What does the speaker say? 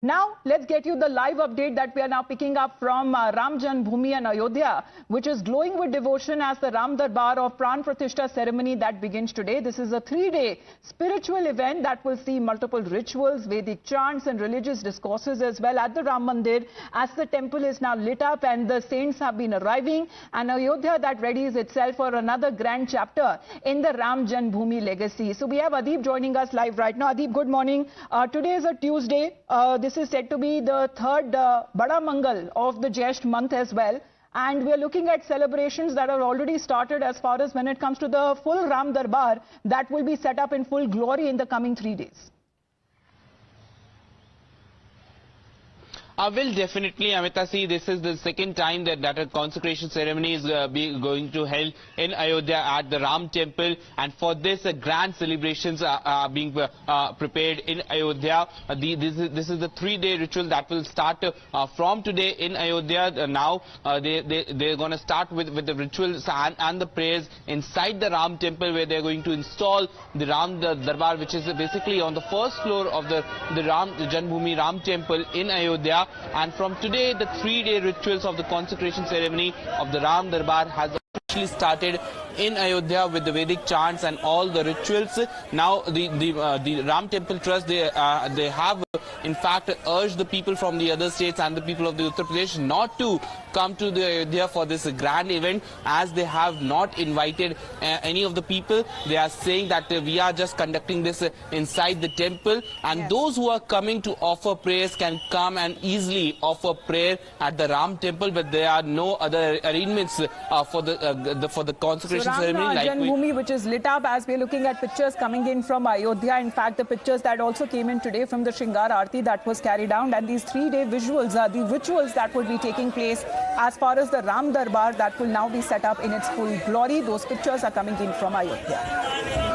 Now, let's get you the live update that we are now picking up from Ram Janmabhoomi and Ayodhya, which is glowing with devotion as the Ram Darbar of Pran Pratishtha ceremony that begins today. This is a 3-day spiritual event that will see multiple rituals, Vedic chants and religious discourses as well at the Ram Mandir, as the temple is now lit up and the saints have been arriving, and Ayodhya that readies itself for another grand chapter in the Ram Janmabhoomi legacy. So we have Adib joining us live right now. Adib, good morning. Today is a Tuesday. This is said to be the third Bada Mangal of the Jyesht month as well. And we are looking at celebrations that are already started as far as when it comes to the full Ram Darbar that will be set up in full glory in the coming 3 days. Well, definitely, Amita, see, this is the second time that a consecration ceremony is going to held in Ayodhya at the Ram temple, and for this, grand celebrations are being prepared in Ayodhya. This is the 3-day ritual that will start from today in Ayodhya. Now, they're going to start with the rituals and the prayers inside the Ram temple, where they're going to install the Ram Darbar, which is basically on the first floor of the Ram Janmabhoomi Ram temple in Ayodhya. And from today, the 3-day rituals of the consecration ceremony of the Ram Darbar has officially started in Ayodhya with the Vedic chants and all the rituals. Now, the Ram Temple Trust, they have in fact urged the people from the other states and the people of the Uttar Pradesh not to come to the Ayodhya for this grand event, as they have not invited any of the people. They are saying that we are just conducting this inside the temple, and yes, those who are coming to offer prayers can come and easily offer prayer at the Ram temple, but there are no other arrangements for the consecration ceremony. Ram Janmabhoomi, which is lit up, as we are looking at pictures coming in from Ayodhya. In fact, the pictures that also came in today from the Shringar Aarti that was carried out, and these 3-day visuals are the rituals that will be taking place as far as the Ram Darbar that will now be set up in its full glory. Those pictures are coming in from Ayodhya.